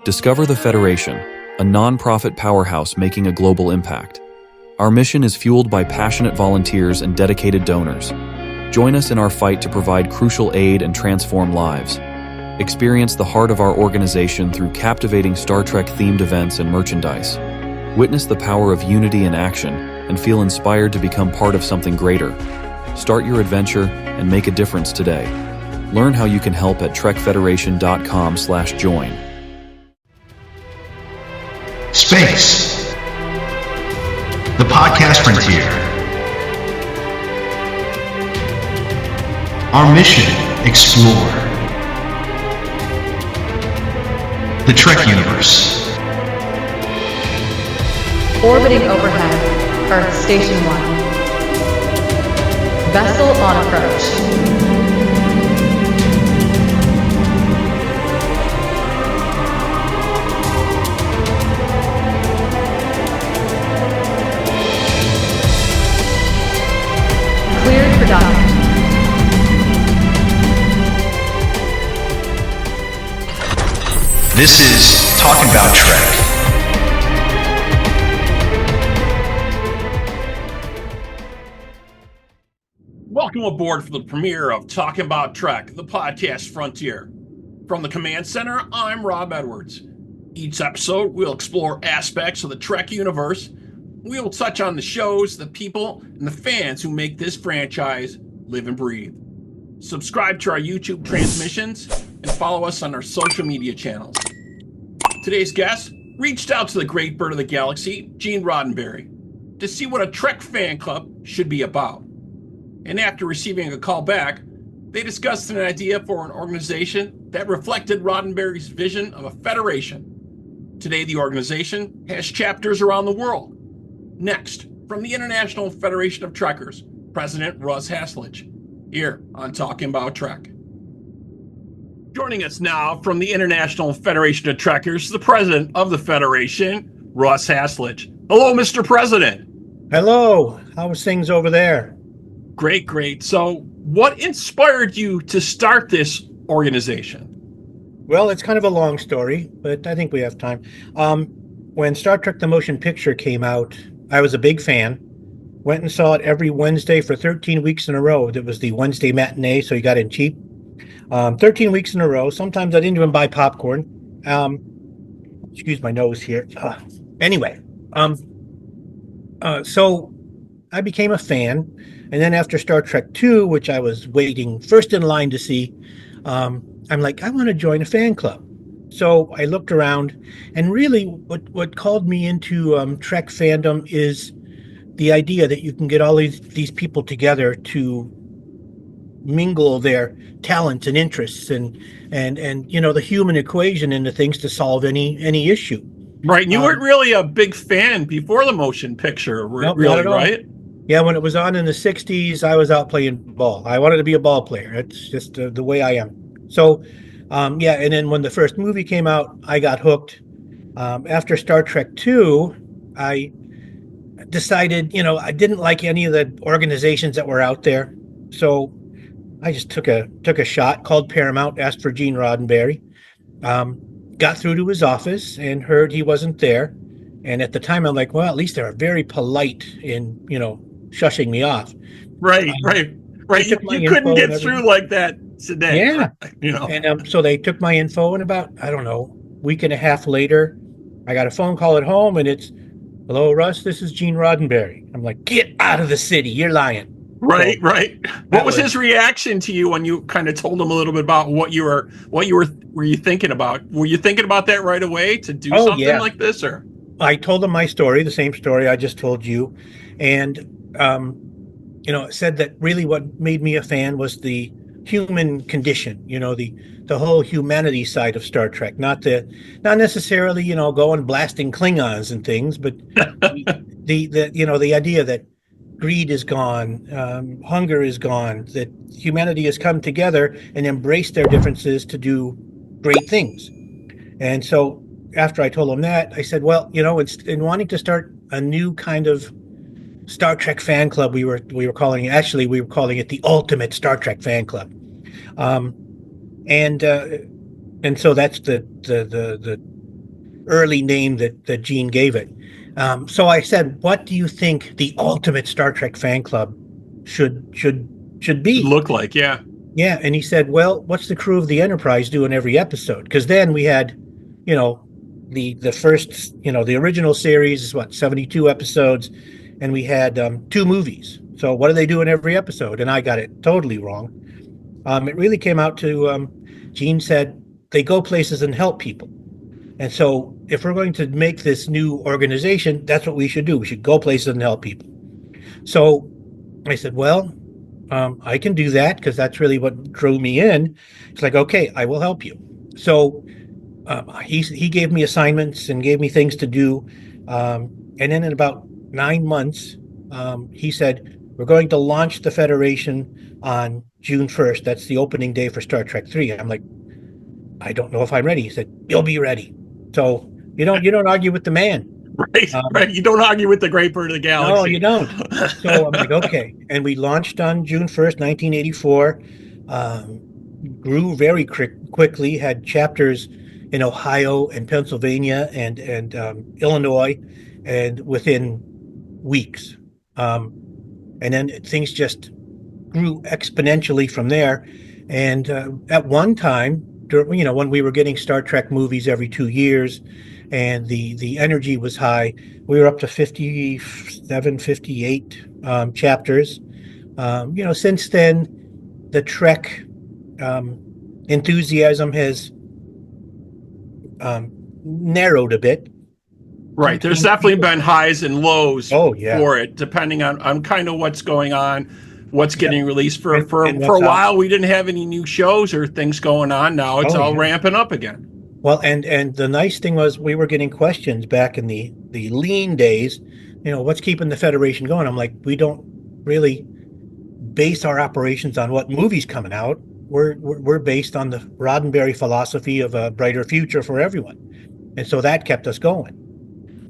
Discover the Federation, a non-profit powerhouse making a global impact. Our mission is fueled by passionate volunteers and dedicated donors. Join us in our fight to provide crucial aid and transform lives. Experience the heart of our organization through captivating Star Trek-themed events and merchandise. Witness the power of unity in action and feel inspired to become part of something greater. Start your adventure and make a difference today. Learn how you can help at trekfederation.com/join. Space, the podcast frontier. Our mission, explore the Trek universe. Orbiting overhead, Earth Station 1. Vessel on approach. Cleared for docking. This is Talkin Bout Trek. Welcome aboard for the premiere of Talkin Bout Trek, the podcast frontier. From the Command Center, I'm Rob Edwards. Each episode, we'll explore aspects of the Trek universe. We will touch on the shows, the people, and the fans who make this franchise live and breathe. Subscribe to our YouTube transmissions and follow us on our social media channels. Today's guest reached out to the great bird of the galaxy, Gene Roddenberry, to see what a Trek fan club should be about. And after receiving a call back, they discussed an idea for an organization that reflected Roddenberry's vision of a federation. Today, the organization has chapters around the world. Next, from the International Federation of Trekkers, President Russ Haslage, here on Talkin Bout Trek. Joining us now from the International Federation of Trekkers, the President of the Federation, Russ Haslage. Hello, Mr. President. Hello. How's things over there? Great. So what inspired you to start this organization? Well, it's kind of a long story, but I think we have time. When Star Trek The Motion Picture came out, I was a big fan. Went and saw it every Wednesday for 13 weeks in a row. It was the Wednesday matinee, so you got in cheap. 13 weeks in a row. Sometimes I didn't even buy popcorn. Excuse my nose here. So I became a fan. And then after Star Trek II, which I was waiting first in line to see, I'm like, I want to join a fan club. So I looked around, and really what called me into Trek fandom is the idea that you can get all these people together to mingle their talents and interests and you know, the human equation into things to solve any issue. Right. And you weren't really a big fan before the motion picture, nope, really, not at all. Right? Yeah, when it was on in the 60s, I was out playing ball. I wanted to be a ball player. It's just the way I am. So, and then when the first movie came out, I got hooked. After Star Trek II, I decided, you know, I didn't like any of the organizations that were out there. So I just took a shot, called Paramount, asked for Gene Roddenberry, got through to his office and heard he wasn't there. And at the time, I'm like, well, at least they're very polite in, you know, shushing me off. Right. You couldn't get through like that today. Yeah. You know. And so they took my info, and about, I don't know, week and a half later, I got a phone call at home, and it's, hello, Russ, this is Gene Roddenberry. I'm like, get out of the city. You're lying. Right. What was his reaction to you when you kind of told him a little bit about what you were thinking about? Were you thinking about that right away to do something like this, or? I told him my story, the same story I just told you. And, you know, it said that really what made me a fan was the human condition, you know, the whole humanity side of Star Trek, not necessarily, you know, going blasting Klingons and things, but the you know, the idea that greed is gone, hunger is gone, that humanity has come together and embraced their differences to do great things. And so after I told him that, I said, well, you know, it's in wanting to start a new kind of Star Trek fan club. We were calling it the Ultimate Star Trek Fan Club. And so that's the early name that Gene gave it. So I said, "What do you think the ultimate Star Trek fan club should be?" Look like, yeah. Yeah, and he said, "Well, what's the crew of the Enterprise do in every episode?" Because then we had, you know, the first, the original series is what, 72 episodes, and we had 2 movies. So what do they do in every episode? And I got it totally wrong. It really came out to Gene said they go places and help people. And so if we're going to make this new organization, that's what we should do. We should go places and help people. So I said, well, I can do that because that's really what drew me in. It's like, okay, I will help you. So he gave me assignments and gave me things to do. And then in about 9 months, he said, we're going to launch the Federation on June 1st. That's the opening day for Star Trek 3. I'm like, I don't know if I'm ready. He said, you'll be ready. So you don't argue with the man. Right, right. You don't argue with the great bird of the galaxy. No, you don't. So I'm like, okay. And we launched on June 1st, 1984. Grew very quickly, had chapters in Ohio and Pennsylvania and Illinois, and within weeks. And then things just grew exponentially from there. And at one time, when we were getting Star Trek movies every 2 years, and the energy was high, we were up to 57, 58 chapters. Since then, the Trek enthusiasm has narrowed a bit. Right. There's definitely been highs and lows for it, depending on kind of what's going on, what's getting released. For a while, out. We didn't have any new shows or things going on. Now it's all ramping up again. Well, and the nice thing was we were getting questions back in the lean days, what's keeping the Federation going? I'm like, we don't really base our operations on what movie's coming out. We're based on the Roddenberry philosophy of a brighter future for everyone. And so that kept us going.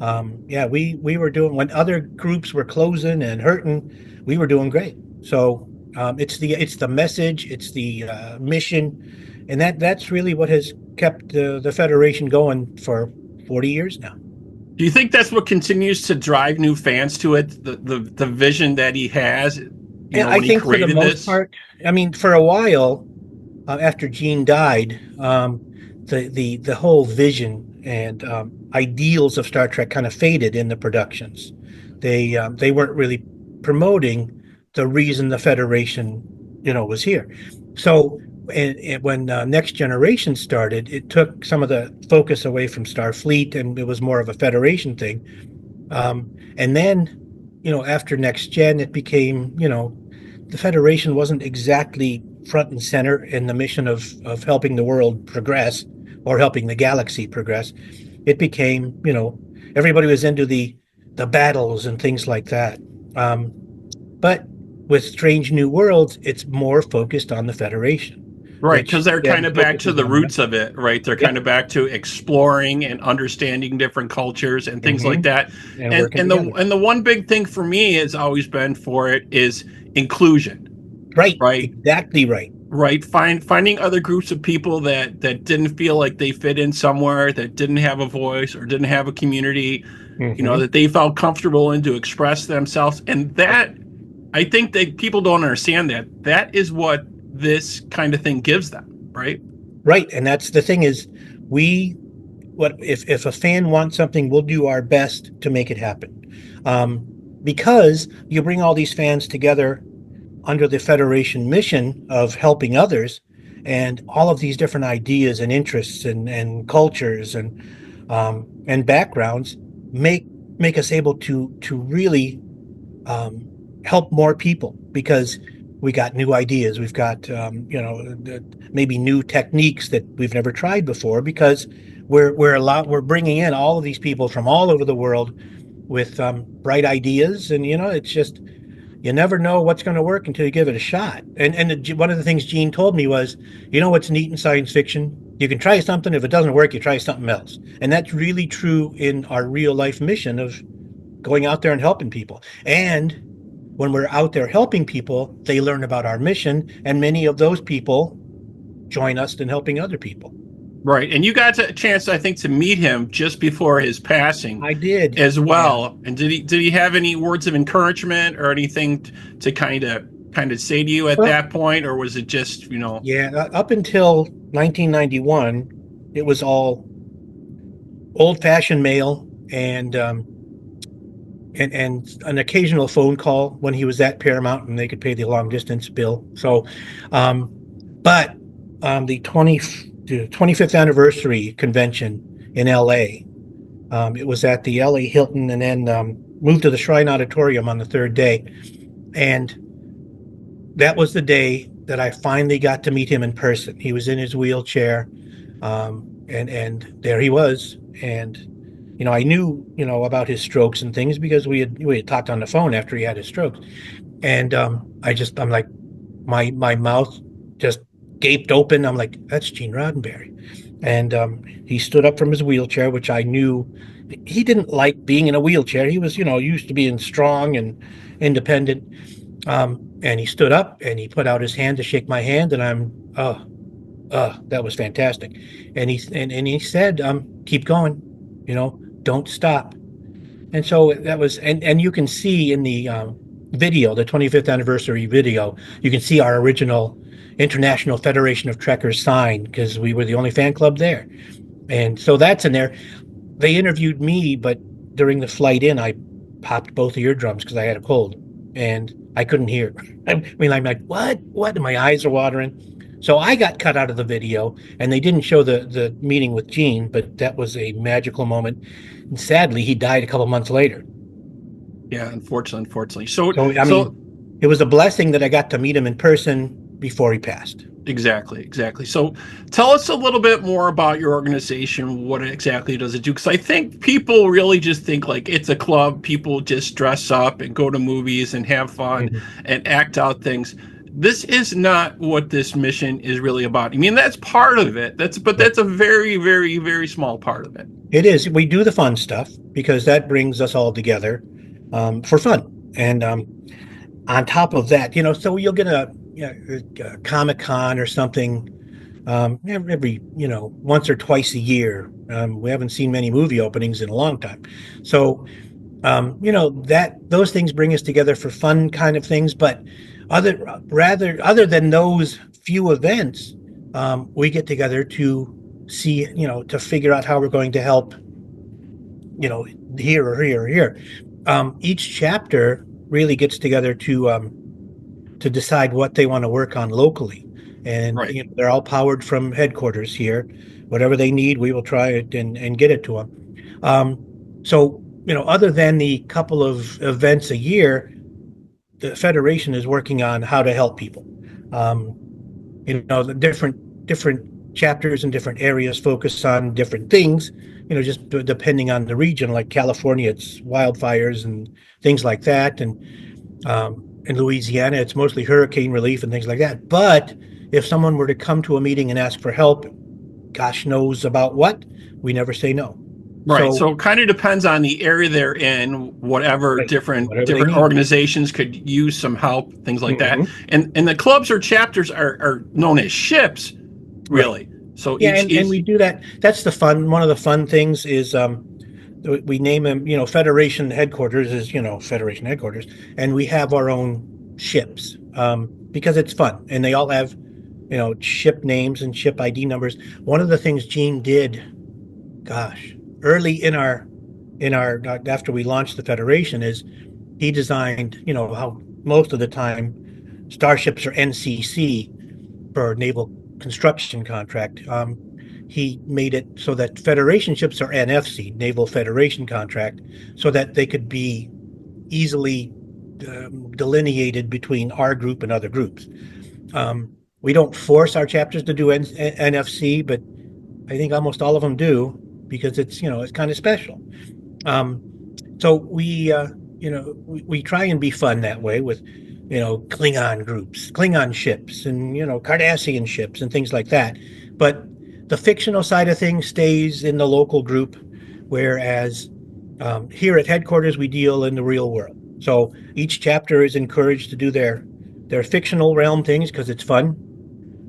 We were doing, when other groups were closing and hurting, we were doing great. So it's the message, it's the mission, and that's really what has kept the Federation going for 40 years now. Do you think that's what continues to drive new fans to it? The vision that he has. I think for the most part, I mean, for a while after Gene died, the whole vision and ideals of Star Trek kind of faded in the productions. They weren't really promoting the reason the Federation, was here. So when Next Generation started, it took some of the focus away from Starfleet, and it was more of a Federation thing. And then, after Next Gen, it became, the Federation wasn't exactly front and center in the mission of helping the world progress or helping the galaxy progress. It became, everybody was into the battles and things like that. But with Strange New Worlds, it's more focused on the Federation. Right, because they're kind of back to the roots of it, right? They're kind of back to exploring and understanding different cultures and things like that. And the one big thing for me has always been for it is inclusion. Right. Exactly right. Right. Finding other groups of people that didn't feel like they fit in somewhere, that didn't have a voice or didn't have a community, that they felt comfortable in to express themselves. And that, I think that people don't understand that. That is what this kind of thing gives them, right? Right. And that's the thing is if a fan wants something, we'll do our best to make it happen. Because you bring all these fans together under the Federation mission of helping others, and all of these different ideas and interests and cultures and backgrounds make us able to really help more people, because we got new ideas. We've got, maybe new techniques that we've never tried before, because we're bringing in all of these people from all over the world with bright ideas. And, it's just, you never know what's going to work until you give it a shot. And one of the things Gene told me was, what's neat in science fiction? You can try something. If it doesn't work, you try something else. And that's really true in our real life mission of going out there and helping people. And when we're out there helping people, they learn about our mission, and many of those people join us in helping other people. Right. And you got a chance, I think, to meet him just before his passing. I did as well. And did he have any words of encouragement or anything to kind of say to you at Well, that point, or was it just yeah, up until 1991, it was all old-fashioned mail and an occasional phone call when he was at Paramount and they could pay the long distance bill. So, but the 25th anniversary convention in LA, it was at the LA Hilton, and then moved to the Shrine Auditorium on the third day. And that was the that I finally got to meet him in person. He was in his wheelchair, and there he was. And I knew about his strokes and things because we had talked on the phone after he had his strokes. And I'm like, my mouth just gaped open. I'm like, that's Gene Roddenberry. And he stood up from his wheelchair, which I knew he didn't like being in a wheelchair. He was, used to being strong and independent. And he stood up and he put out his hand to shake my hand, and that was fantastic. And he said, keep going, don't stop. And so that was, and you can see in the video, the 25th anniversary video, you can see our original International Federation of Trekkers sign, because we were the only fan club there. And so that's in there. They interviewed me, but during the flight in, I popped both eardrums because I had a cold and I couldn't hear. I mean, I'm like, what? And my eyes are watering. So I got cut out of the video, and they didn't show the meeting with Gene, but that was a magical moment. And sadly, he died a couple months later. Yeah, unfortunately. So it was a blessing that I got to meet him in person before he passed. Exactly. So tell us a little bit more about your organization. What exactly does it do? Because I think people really just think like it's a club. People just dress up and go to movies and have fun and act out things. This is not what this mission is really about. I mean, that's part of it. That's a very, very, very small part of it. It is. We do the fun stuff because that brings us all together for fun. And on top of that, so you'll get a Comic-Con or something every once or twice a year. We haven't seen many movie openings in a long time, so those things bring us together for fun kind of things. But other than those few events, we get together to see, to figure out how we're going to help, here or here or here. Each chapter really gets together to decide what they want to work on locally. And right. They're all powered from headquarters here. Whatever they need, we will try it and get it to them. So, other than the couple of events a year, the Federation is working on how to help people. The different chapters and different areas focus on different things, just depending on the region. Like California, it's wildfires and things like that. And in Louisiana, it's mostly hurricane relief and things like that. But if someone were to come to a meeting and ask for help, gosh knows about what, we never say no. Right. So it kind of depends on the area they're in, whatever different organizations could use some help, things like that. And the clubs or chapters are known as ships, really. Right. So and we do that. That's the fun. One of the fun things is we name them, Federation headquarters is, Federation headquarters, and we have our own ships because it's fun, and they all have, ship names and ship ID numbers. One of the things Gene did, early in our after we launched the Federation, is he designed, how most of the time starships are NCC for Naval Construction Contract. He made it so that Federation ships are NFC, Naval Federation Contract, so that they could be easily delineated between our group and other groups. We don't force our chapters to do NFC, but I think almost all of them do because it's kind of special. So we try and be fun that way with Klingon groups, Klingon ships, and Cardassian ships and things like that. But the fictional side of things stays in the local group, whereas here at headquarters we deal in the real world. So each chapter is encouraged to do their fictional realm things because it's fun,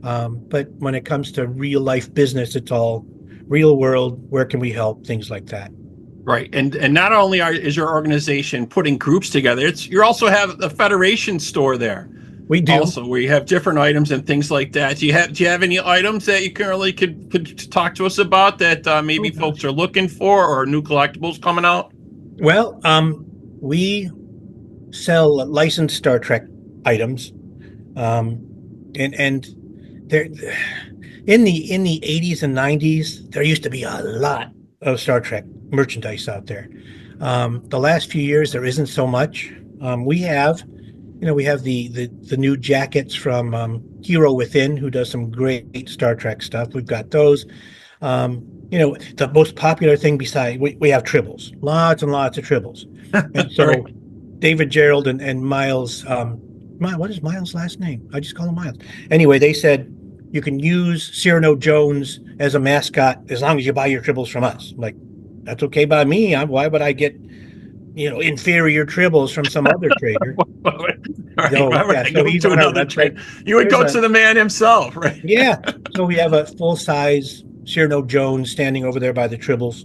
But when it comes to real life business, it's all real world. Where can we help? Things like that. Right. And not only is your organization putting groups together, you also have a federation store there. We do. Also, where you have different items and things like that. Do you have any items that you currently could talk to us about that maybe folks are looking for, or new collectibles coming out? Well, we sell licensed Star Trek items, and there in the 80s and 90s there used to be a lot of Star Trek merchandise out there. The last few years there isn't so much. We have the new jackets from Hero Within, who does some great Star Trek stuff. We've got those. The most popular thing beside we have tribbles, lots and lots of tribbles. And so Right. David Gerald and Miles, what is Miles' last name? I just call him Miles. Anyway, they said you can use Cyrano Jones as a mascot as long as you buy your tribbles from us. I'm like, that's okay by me. Why would I get inferior tribbles from some other trader? So he's on another trade. You would go to the man himself, right? Yeah. So we have a full size Cyrano Jones standing over there by the tribbles.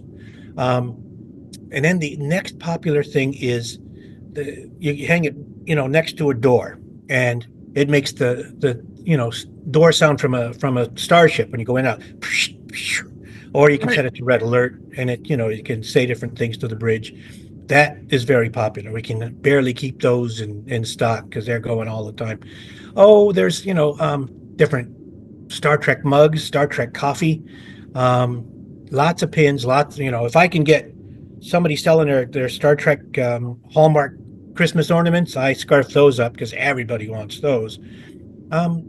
And then the next popular thing is you hang it, next to a door, and it makes the door sound from a starship when you go in and out. Or you can set it to red alert, and you can say different things to the bridge. That is very popular. We can barely keep those in stock because they're going all the time. Oh, there's different Star Trek mugs, Star Trek coffee, lots of pins, lots. If I can get somebody selling their Star Trek Hallmark Christmas ornaments, I scarf those up because everybody wants those. And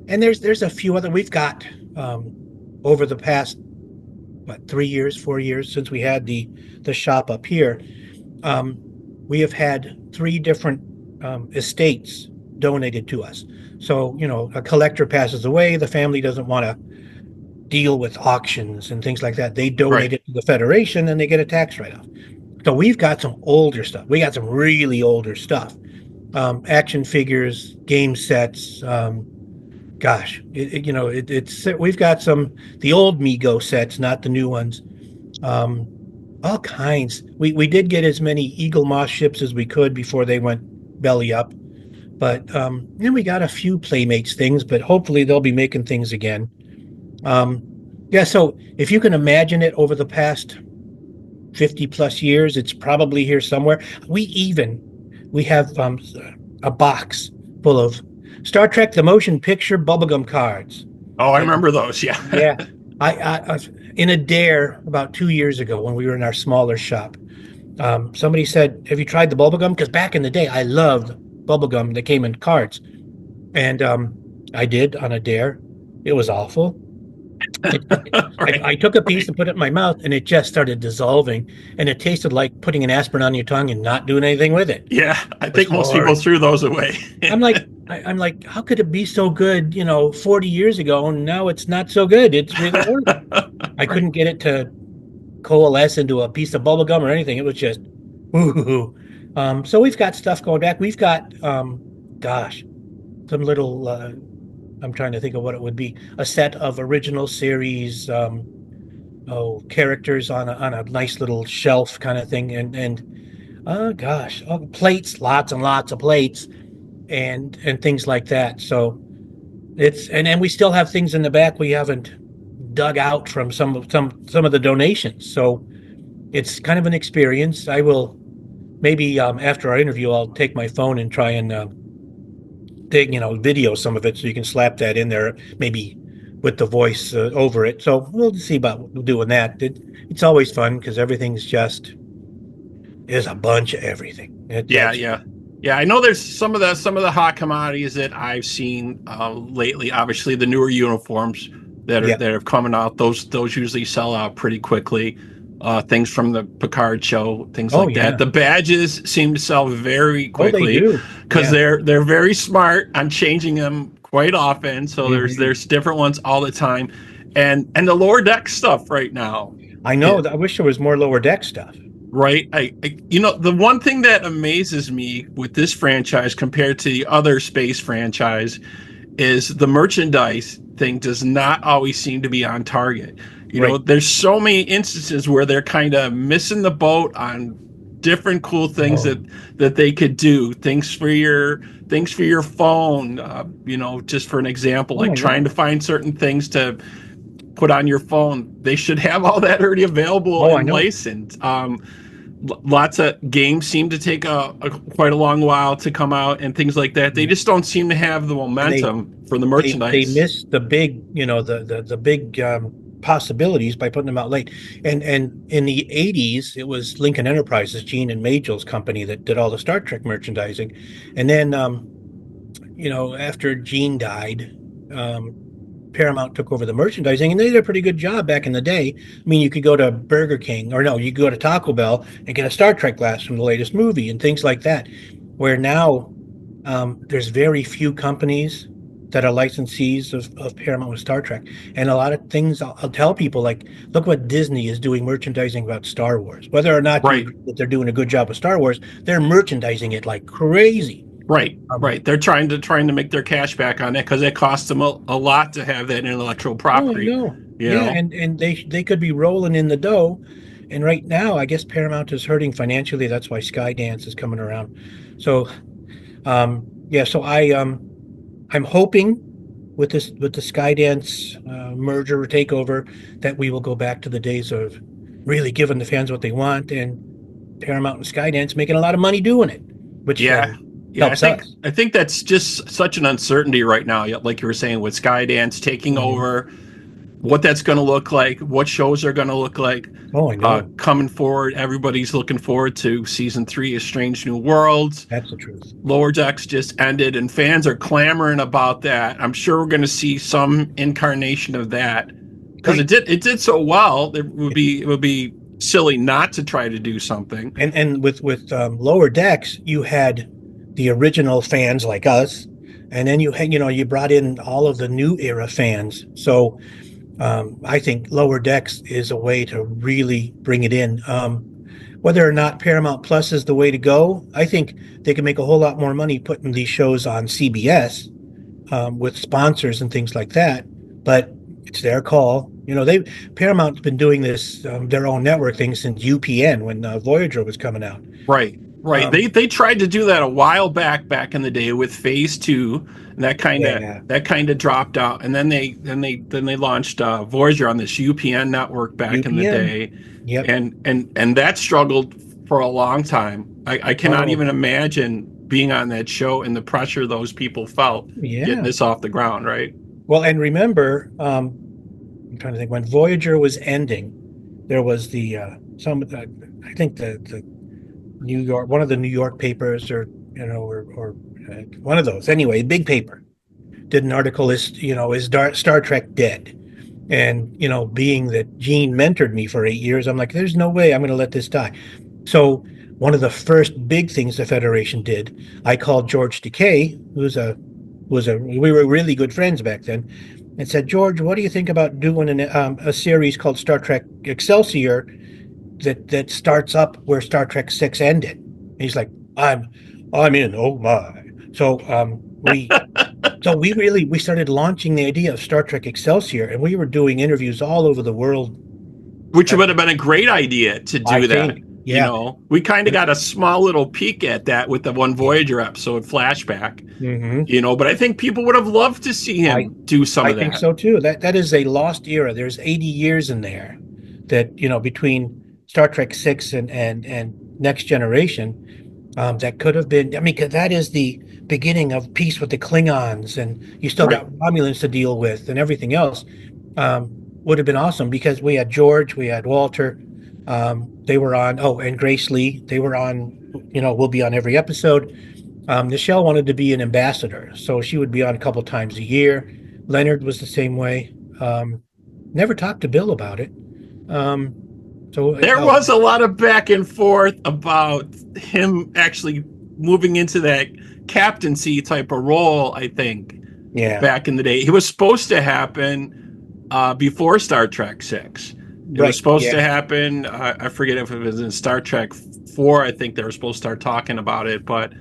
there's a few other we've got over the past 4 years since we had the shop up here. We have had 3 different estates donated to us. So, a collector passes away, the family doesn't want to deal with auctions and things like that. They donate it to the Federation and they get a tax write-off. So we've got some older stuff. We got some really older stuff. Action figures, game sets. We've got the old Mego sets, not the new ones. All kinds. We did get as many Eagle Moss ships as we could before they went belly up. But then we got a few Playmates things, but hopefully they'll be making things again. So if you can imagine it, over the past 50 plus years, it's probably here somewhere. We have a box full of Star Trek the Motion Picture bubblegum cards. Oh, I remember those. Yeah. Yeah. I in a dare about 2 years ago when we were in our smaller shop, somebody said, have you tried the bubblegum? Because back in the day, I loved bubblegum that came in cards. And I did on a dare. It was awful. I took a piece and put it in my mouth, and it just started dissolving, and it tasted like putting an aspirin on your tongue and not doing anything with it. Yeah, I think most people threw those away. I'm like, how could it be so good, 40 years ago, and now it's not so good? It's really hard. I couldn't get it to coalesce into a piece of bubble gum or anything. It was just, ooh. So we've got stuff going back. We've got, some little, I'm trying to think of what it would be, a set of original series characters on a nice little shelf kind of thing, and plates, lots and lots of plates, and things like that. So it's and we still have things in the back we haven't dug out from some of the donations. So it's kind of an experience. I will maybe after our interview, I'll take my phone and try and video some of it, so you can slap that in there, maybe with the voice over it. So we'll see about doing that. It's always fun because there's a bunch of everything. Yeah. I know there's some of the hot commodities that I've seen lately. Obviously, the newer uniforms that are coming out. Those usually sell out pretty quickly. Things from the Picard show, things like that. The badges seem to sell very quickly because they're very smart on changing them quite often. So there's different ones all the time, and the lower deck stuff right now. I know. I wish there was more lower deck stuff. Right. The one thing that amazes me with this franchise compared to the other space franchise is the merchandise thing does not always seem to be on target. You know, there's so many instances where they're kind of missing the boat on different cool things that they could do. Things for your phone. You know, just for an example, like trying to find certain things to put on your phone. They should have all that already available and licensed. Lots of games seem to take quite a long while to come out and things like that. They just don't seem to have the momentum for the merchandise. They miss the big, you know, the big possibilities by putting them out late. And in the 80s, it was Lincoln Enterprises, Gene and Magel's company, that did all the Star Trek merchandising. And then, you know, after Gene died, Paramount took over the merchandising, and they did a pretty good job back in the day. I mean, you could go to Burger King, or no, you could go to Taco Bell and get a Star Trek glass from the latest movie and things like that. Where now there's very few companies that are licensees of Paramount with Star Trek. And a lot of things I'll tell people, like, look what Disney is doing merchandising about Star Wars. Whether or not that they're doing a good job with Star Wars, they're merchandising it like crazy. Right. They're trying to make their cash back on it because it costs them a lot to have that intellectual property. Oh, yeah, and they could be rolling in the dough. And right now, I guess Paramount is hurting financially. That's why Skydance is coming around. So, so I'm hoping with the Skydance merger or takeover that we will go back to the days of really giving the fans what they want, and Paramount and Skydance making a lot of money doing it. Which I think that's just such an uncertainty right now. Like you were saying, with Skydance taking over, what that's going to look like, what shows are going to look like. Oh, I know. Coming forward, everybody's looking forward to season 3 of Strange New Worlds. That's the truth. Lower Decks just ended, and fans are clamoring about that. I'm sure we're going to see some incarnation of that because it did so well. It would be silly not to try to do something. And with Lower Decks, you had the original fans like us, and then you brought in all of the new era fans. So I think Lower Decks is a way to really bring it in. Whether or not Paramount Plus is the way to go, I think they can make a whole lot more money putting these shows on CBS with sponsors and things like that. But it's their call. You know, Paramount's been doing this their own network thing since UPN when Voyager was coming out. Right. They tried to do that a while back in the day with Phase 2, and that kind of dropped out. And then they launched Voyager on this UPN network back in the day. Yep. And that struggled for a long time. I cannot even imagine being on that show and the pressure those people felt getting this off the ground, right? Well, and remember, I'm trying to think, when Voyager was ending, there was the New York, one of the New York papers, or one of those. Anyway, big paper did an article. Is Star Trek dead? And being that Gene mentored me for 8 years, I'm like, there's no way I'm going to let this die. So one of the first big things the Federation did, I called George Takei, we were really good friends back then, and said, George, what do you think about doing a series called Star Trek Excelsior that starts up where Star Trek 6 ended? And he's like, I'm in. Oh my! So we started launching the idea of Star Trek Excelsior, and we were doing interviews all over the world. Which would have been a great idea to do that. Think, yeah. We kind of got a small little peek at that with the one Voyager episode flashback. Mm-hmm. But I think people would have loved to see him do some of that. I think so too. That is a lost era. There's 80 years in there that between Star Trek 6 and Next Generation, that could have been. I mean, 'cause that is the beginning of peace with the Klingons, and you still got Romulans to deal with and everything else. Would have been awesome because we had George, we had Walter. They were on. Oh, and Grace Lee. They were on. We'll be on every episode. Nichelle wanted to be an ambassador, so she would be on a couple times a year. Leonard was the same way. Never talked to Bill about it. So there was a lot of back and forth about him actually moving into that captaincy type of role, I think. Yeah. Back in the day. It was supposed to happen before Star Trek 6. It was supposed to happen. I forget if it was in Star Trek 4. I think they were supposed to start talking about it, but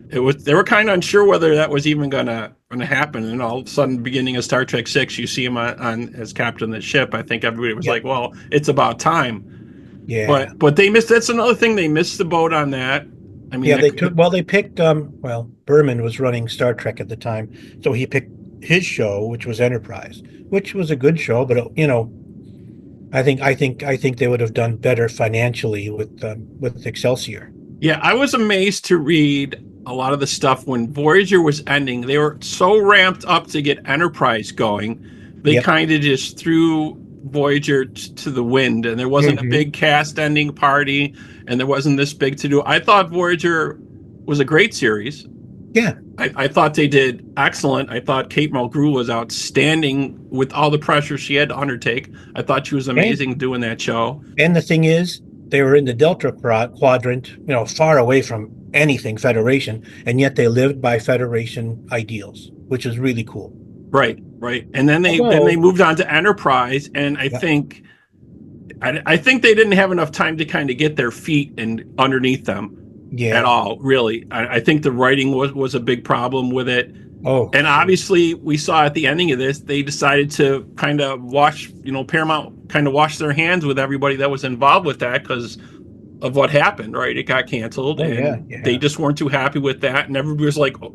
They were kind of unsure whether that was even gonna happen, and all of a sudden, beginning of Star Trek 6, you see him on as captain of the ship. I think everybody was like, "Well, it's about time." Yeah. But they missed. That's another thing. They missed the boat on that. I mean, Yeah, they picked Berman was running Star Trek at the time, so he picked his show, which was Enterprise, which was a good show, but I think they would have done better financially with Excelsior. Yeah, I was amazed to read a lot of the stuff when Voyager was ending. They were so ramped up to get Enterprise going, they kind of just threw Voyager to the wind, and there wasn't a big cast ending party, and there wasn't this big to do. I thought Voyager was a great series. Yeah. I thought they did excellent. I thought Kate Mulgrew was outstanding with all the pressure she had to undertake. I thought she was amazing doing that show. And the thing is, they were in the Delta Quadrant, far away from anything Federation, and yet they lived by Federation ideals, which is really cool. Right. And then they moved on to Enterprise, and I think they didn't have enough time to kind of get their feet underneath them. At all, really. I think the writing was a big problem with it. Oh, and obviously we saw at the ending of this, they decided to kind of Paramount kind of wash their hands with everybody that was involved with that because of what happened, right? It got canceled, they just weren't too happy with that, and everybody was like, well,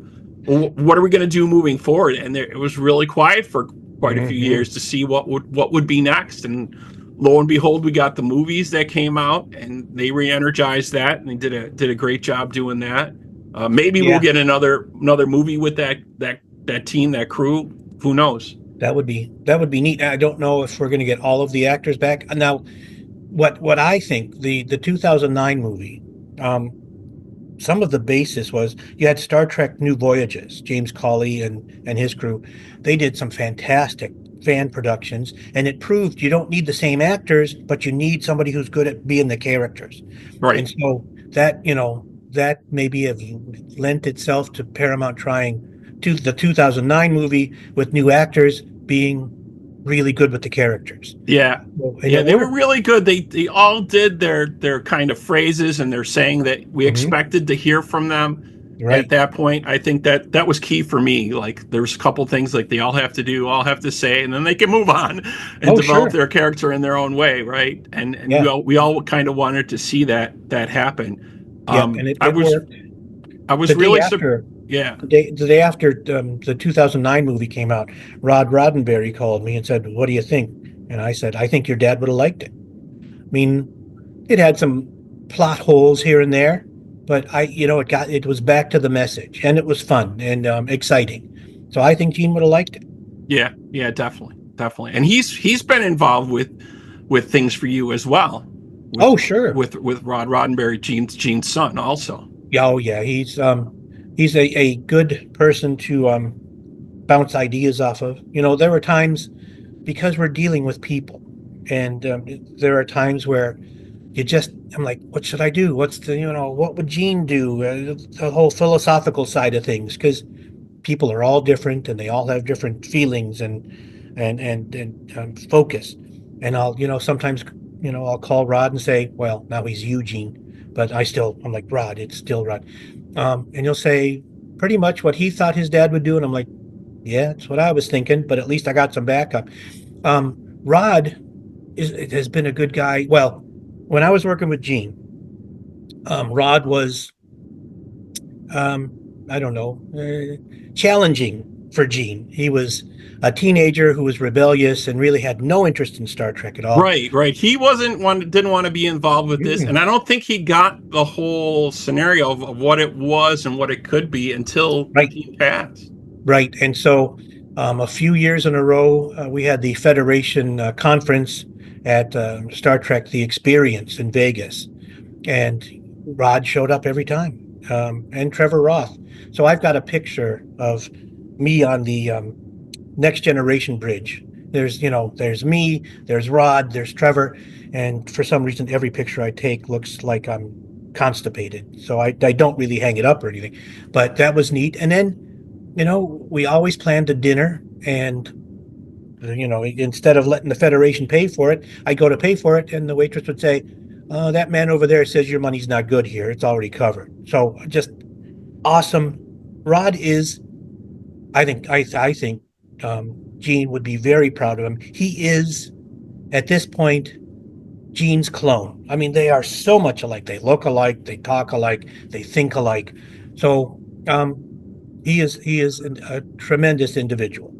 what are we going to do moving forward? And it was really quiet for quite a few years to see what would be next, and lo and behold, we got the movies that came out, and they re-energized that, and they did a great job doing that. Maybe we'll get another movie with that team, that crew. Who knows? That would be neat. I don't know if we're going to get all of the actors back. Now, what I think the 2009 movie, some of the basis was you had Star Trek New Voyages, James Cawley and his crew. They did some fantastic fan productions, and it proved you don't need the same actors, but you need somebody who's good at being the characters. Right. And so that maybe have lent itself to Paramount trying to the 2009 movie with new actors being really good with the characters. Yeah. They were really good. They all did their kind of phrases and their saying that we expected to hear from them. Right. At that point, I think that was key for me. Like, there's a couple things like they all have to say, and then they can move on and develop their character in their own way, right? And we all kind of wanted to see that happen. And it worked. I was really surprised. The day after the 2009 movie came out, Rod Roddenberry called me and said, "What do you think?" And I said, "I think your dad would have liked it." I mean, it had some plot holes here and there, but it was back to the message, and it was fun and exciting. So I think Gene would have liked it. Yeah, definitely. And he's been involved with things for you as well. With Rod Roddenberry, Gene's son, also. Oh yeah, he's a good person to bounce ideas off of. There were times, because we're dealing with people, and there are times where I'm like, what should I do? What's what would Gene do? The whole philosophical side of things, because people are all different and they all have different feelings and focus. And I'll sometimes I'll call Rod and say, well, now he's Eugene, but I'm like, Rod, it's still Rod. And he'll say pretty much what he thought his dad would do, and I'm like, yeah, that's what I was thinking, but at least I got some backup. Rod has been a good guy. Well, when I was working with Gene, Rod was, challenging for Gene. He was a teenager who was rebellious and really had no interest in Star Trek at all. Right. He didn't want to be involved with this, and I don't think he got the whole scenario of what it was and what it could be until he passed. Right, and so a few years in a row, we had the Federation conference at Star Trek: The Experience in Vegas, and Rod showed up every time, and Trevor Roth. So I've got a picture of me on the Next Generation bridge. There's me, there's Rod, there's Trevor, and for some reason every picture I take looks like I'm constipated. So I don't really hang it up or anything, but that was neat. And then we always planned a dinner, and instead of letting the Federation pay for it, I go to pay for it, and the waitress would say, that man over there says your money's not good here, it's already covered. So just awesome. Rod is, I think Gene would be very proud of him. He is, at this point, Gene's clone. I mean, they are so much alike. They look alike, they talk alike, they think alike. So he is a tremendous individual.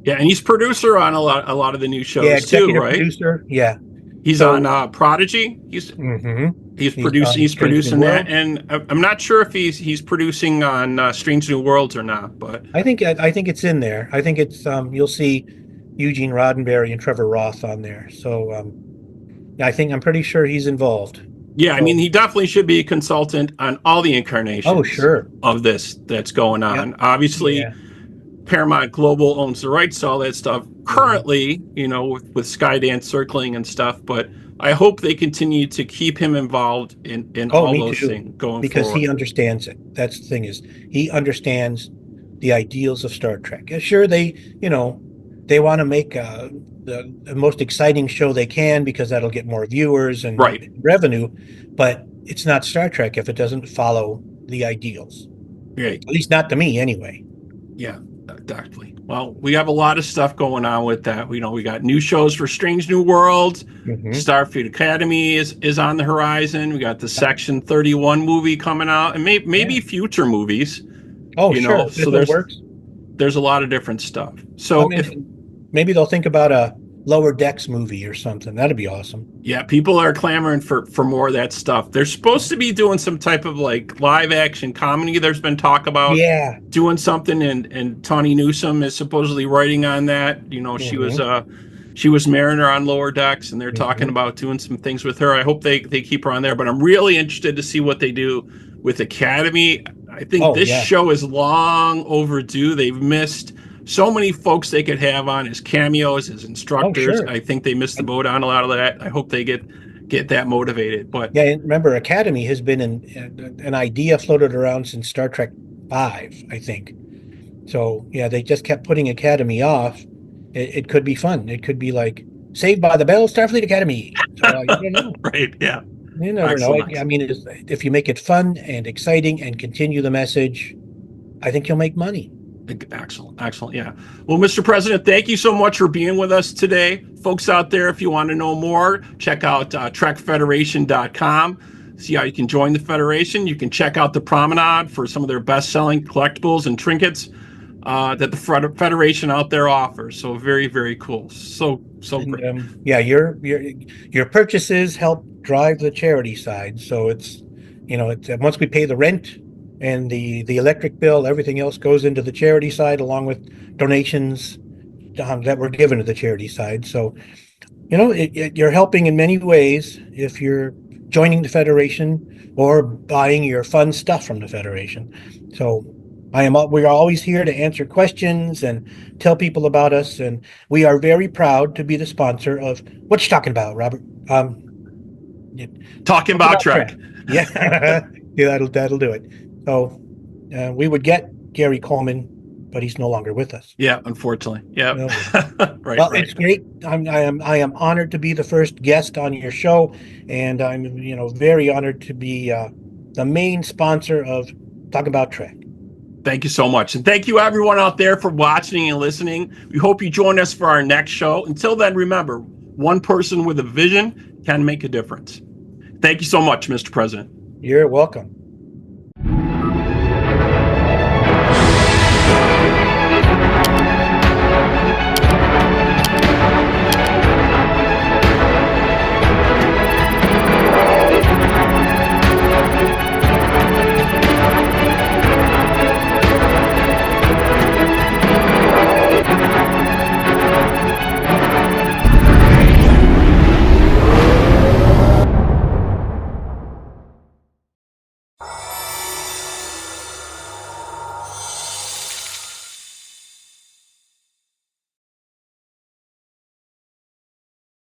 Yeah, and he's producer on a lot of the new shows Yeah, too, executive right? producer. Yeah. He's So on Prodigy. He's mhm. he's He's on producing he's Strange New producing that, World. and I'm not sure if he's producing on Strange New Worlds or not, but I think it's in there. I think it's you'll see Eugene Roddenberry and Trevor Roth on there. So I'm pretty sure he's involved. yeah, I So, mean, he definitely should be a consultant on all the oh, incarnations sure. of this that's going Yep. on. Obviously, Yeah. Paramount Global owns the rights to all that stuff currently, with Skydance circling and stuff, but I hope they continue to keep him involved in Oh, all me those too. things going Because forward. he understands it. That's the thing is he understands the ideals of Star Trek. Sure, they want to make the most exciting show they can because that'll get more viewers and Right. revenue, but it's not Star Trek if it doesn't follow the ideals. Right. At least not to me, anyway. Yeah, exactly. Well, we have a lot of stuff going on with that. We got new shows for Strange New Worlds. Mhm. Starfleet Academy is on the horizon. We got the Section 31 movie coming out, and maybe future movies. Oh, sure. If So this one works. there's a lot of different stuff. I So mean, maybe they'll think about a Lower Decks movie or something. That'd be awesome. yeah, people are clamoring for more of that stuff. They're supposed to be doing some type of like live action comedy. There's been talk about Yeah. doing something, and Tawny Newsome is supposedly writing on that. She was Mariner on Lower Decks, and they're talking about doing some things with her. I hope they keep her on there, but I'm really interested to see what they do with Academy. I think this show is long overdue. They've missed so many folks they could have on as cameos, as instructors. Sure. I think they missed the boat on a lot of that. I hope they get that motivated. But Yeah, and remember, Academy has been an idea floated around since Star Trek V, I think. So yeah, they just kept putting Academy off. It could be fun. It could be like Saved by the Bell, Starfleet Academy. So, you don't know. right, yeah. You never know. Excellent. I mean, if you make it fun and exciting and continue the message, I think you'll make money. Excellent. Yeah. Well, Mr. President, thank you so much for being with us today. Folks out there, if you want to know more, check out trekfederation.com. See how you can join the Federation. You can check out the Promenade for some of their best-selling collectibles and trinkets that the Federation out there offers. So very, very cool. So great. Yeah, your purchases help drive the charity side. So it's once we pay the rent and the electric bill, everything else goes into the charity side along with donations that were given to the charity side. So you're helping in many ways if you're joining the Federation or buying your fun stuff from the Federation. So we are always here to answer questions and tell people about us, and we are very proud to be the sponsor of what you talking about, Robert? Talking Bout Trek. Yeah, yeah, that'll do it. So we would get Gary Coleman, but he's no longer with us. Yeah, unfortunately. Yeah. No. Right. Well, it's great. I am honored to be the first guest on your show, and I'm very honored to be the main sponsor of Talkin Bout Trek. Thank you so much. And thank you everyone out there for watching and listening. We hope you join us for our next show. Until then, remember, one person with a vision can make a difference. Thank you so much, Mr. President. You're welcome.